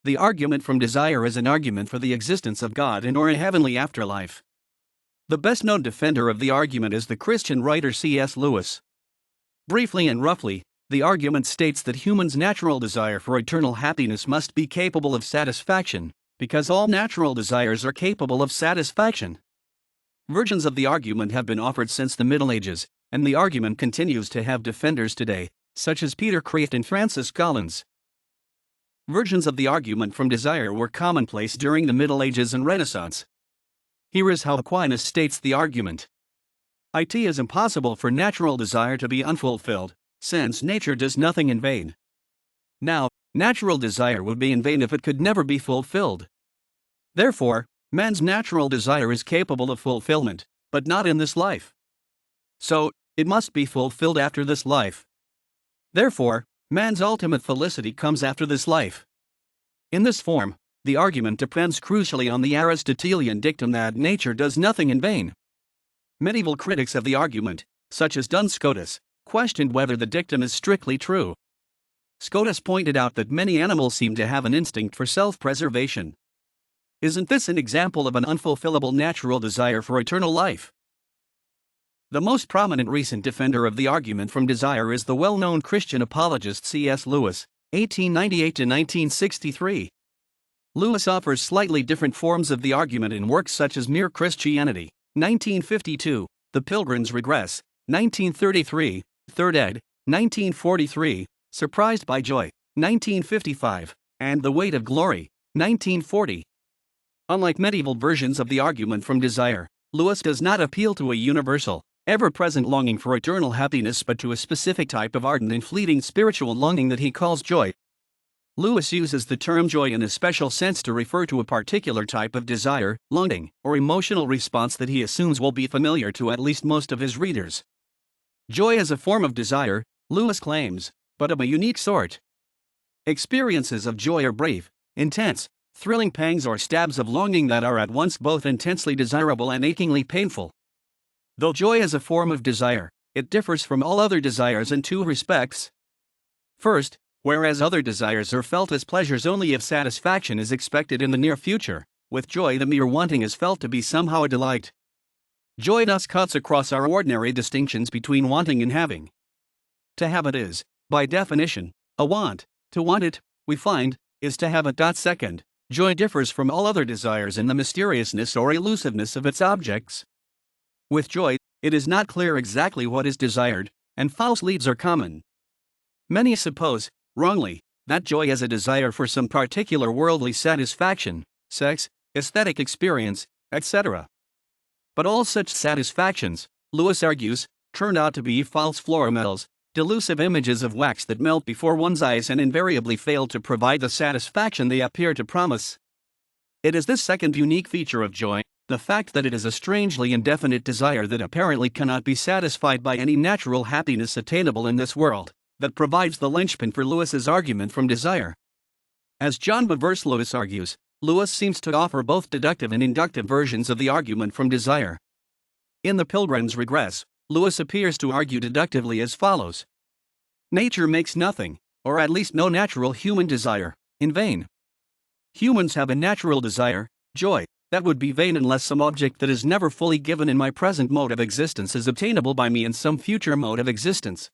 the argument from desire is an argument for the existence of God and or a heavenly afterlife. The best-known defender of the argument is the Christian writer C.S. Lewis. Briefly and roughly, the argument states that humans' natural desire for eternal happiness must be capable of satisfaction, because all natural desires are capable of satisfaction. Versions of the argument have been offered since the Middle Ages, and the argument continues to have defenders today, such as Peter Kreeft and Francis Collins. Versions of the argument from desire were commonplace during the Middle Ages and Renaissance. Here is how Aquinas states the argument. It is impossible for natural desire to be unfulfilled, since nature does nothing in vain. Now, natural desire would be in vain if it could never be fulfilled. Therefore, man's natural desire is capable of fulfillment, but not in this life. So, it must be fulfilled after this life. Therefore, man's ultimate felicity comes after this life. In this form, the argument depends crucially on the Aristotelian dictum that nature does nothing in vain. Medieval critics of the argument, such as Duns Scotus, questioned whether the dictum is strictly true. Scotus pointed out that many animals seem to have an instinct for self-preservation. Isn't this an example of an unfulfillable natural desire for eternal life? The most prominent recent defender of the argument from desire is the well-known Christian apologist C.S. Lewis, 1898 to 1963. Lewis offers slightly different forms of the argument in works such as Mere Christianity, 1952, The Pilgrim's Regress, 1933, 3rd ed., 1943, Surprised by Joy, 1955, and The Weight of Glory, 1940. Unlike medieval versions of the argument from desire, Lewis does not appeal to a universal, ever-present longing for eternal happiness but to a specific type of ardent and fleeting spiritual longing that he calls joy. Lewis uses the term joy in a special sense to refer to a particular type of desire, longing, or emotional response that he assumes will be familiar to at least most of his readers. Joy is a form of desire, Lewis claims, but of a unique sort. Experiences of joy are brief, intense, thrilling pangs or stabs of longing that are at once both intensely desirable and achingly painful. Though joy is a form of desire, it differs from all other desires in two respects. First, whereas other desires are felt as pleasures only if satisfaction is expected in the near future, with joy the mere wanting is felt to be somehow a delight. Joy thus cuts across our ordinary distinctions between wanting and having. To have it is, by definition, a want. To want it, we find, is to have it. Second, joy differs from all other desires in the mysteriousness or elusiveness of its objects. With joy, it is not clear exactly what is desired, and false leads are common. Many suppose, wrongly, that joy is a desire for some particular worldly satisfaction, sex, aesthetic experience, etc. But all such satisfactions, Lewis argues, turn out to be false florimetals, delusive images of wax that melt before one's eyes and invariably fail to provide the satisfaction they appear to promise. It is this second unique feature of joy, the fact that it is a strangely indefinite desire that apparently cannot be satisfied by any natural happiness attainable in this world, that provides the linchpin for Lewis's argument from desire. As John Bevers Lewis argues, Lewis seems to offer both deductive and inductive versions of the argument from desire. In The Pilgrim's Regress, Lewis appears to argue deductively as follows. Nature makes nothing, or at least no natural human desire, in vain. Humans have a natural desire, joy, that would be vain unless some object that is never fully given in my present mode of existence is obtainable by me in some future mode of existence.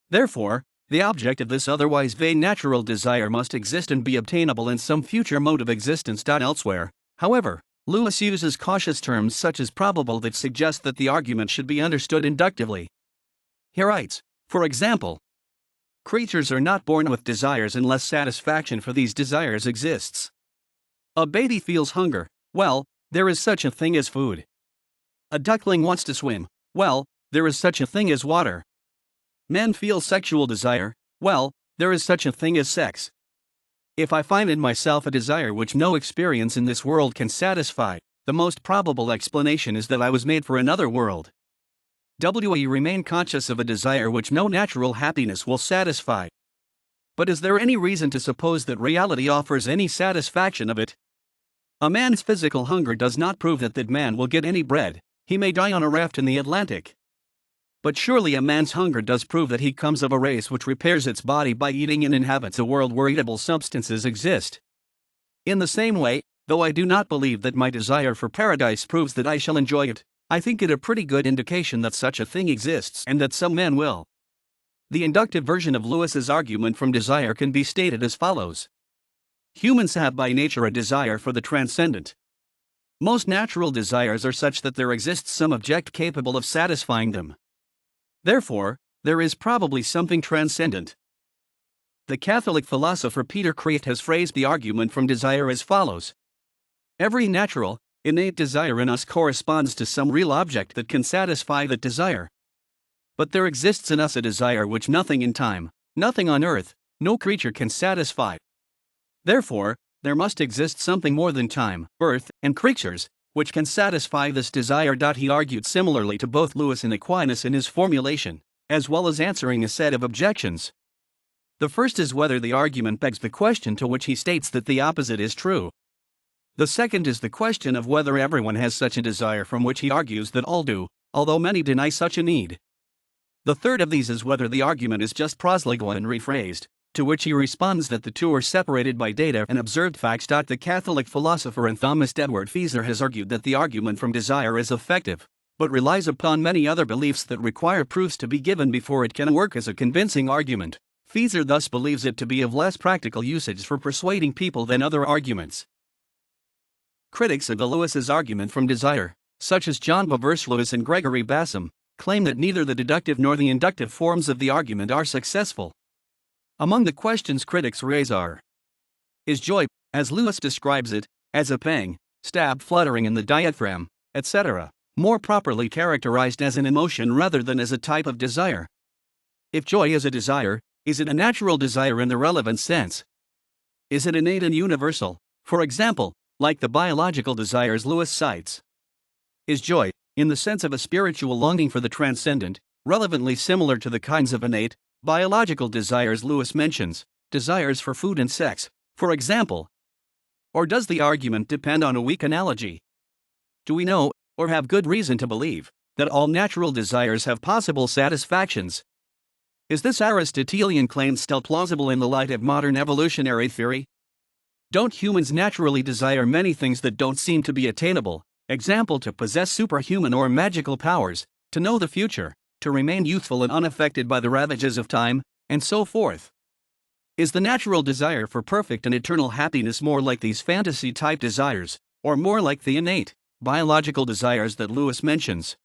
Therefore, the object of this otherwise vain natural desire must exist and be obtainable in some future mode of existence. Elsewhere, however, Lewis uses cautious terms such as probable that suggest that the argument should be understood inductively. He writes, for example, creatures are not born with desires unless satisfaction for these desires exists. A baby feels hunger, well, there is such a thing as food. A duckling wants to swim, well, there is such a thing as water. Men feel sexual desire, well, there is such a thing as sex. If I find in myself a desire which no experience in this world can satisfy, the most probable explanation is that I was made for another world. We remain conscious of a desire which no natural happiness will satisfy. But is there any reason to suppose that reality offers any satisfaction of it? A man's physical hunger does not prove that man will get any bread. He may die on a raft in the Atlantic. But surely a man's hunger does prove that he comes of a race which repairs its body by eating and inhabits a world where eatable substances exist. In the same way, though I do not believe that my desire for paradise proves that I shall enjoy it, I think it a pretty good indication that such a thing exists and that some men will. The inductive version of Lewis's argument from desire can be stated as follows. Humans have by nature a desire for the transcendent. Most natural desires are such that there exists some object capable of satisfying them. Therefore, there is probably something transcendent. The Catholic philosopher Peter Kreeft has phrased the argument from desire as follows. Every natural, innate desire in us corresponds to some real object that can satisfy that desire. But there exists in us a desire which nothing in time, nothing on earth, no creature can satisfy. Therefore, there must exist something more than time, earth, and creatures, which can satisfy this desire. He argued similarly to both Lewis and Aquinas in his formulation, as well as answering a set of objections. The first is whether the argument begs the question to which he states that the opposite is true. The second is the question of whether everyone has such a desire, from which he argues that all do, although many deny such a need. The third of these is whether the argument is just proselyte and rephrased, to which he responds that the two are separated by data and observed facts. The Catholic philosopher and Thomas Edward Feser has argued that the argument from desire is effective, but relies upon many other beliefs that require proofs to be given before it can work as a convincing argument. Feser thus believes it to be of less practical usage for persuading people than other arguments. Critics of the Lewis's argument from desire, such as John Bavers Lewis and Gregory Bassam, claim that neither the deductive nor the inductive forms of the argument are successful. Among the questions critics raise are: is joy, as Lewis describes it, as a pang, stab fluttering in the diaphragm, etc., more properly characterized as an emotion rather than as a type of desire? If joy is a desire, is it a natural desire in the relevant sense? Is it innate and universal, for example, like the biological desires Lewis cites? Is joy, in the sense of a spiritual longing for the transcendent, relevantly similar to the kinds of innate, biological desires Lewis mentions, desires for food and sex, for example? Or does the argument depend on a weak analogy? Do we know, or have good reason to believe, that all natural desires have possible satisfactions? Is this Aristotelian claim still plausible in the light of modern evolutionary theory? Don't humans naturally desire many things that don't seem to be attainable? Example, to possess superhuman or magical powers, to know the future, to remain youthful and unaffected by the ravages of time, and so forth. Is the natural desire for perfect and eternal happiness more like these fantasy-type desires, or more like the innate, biological desires that Lewis mentions?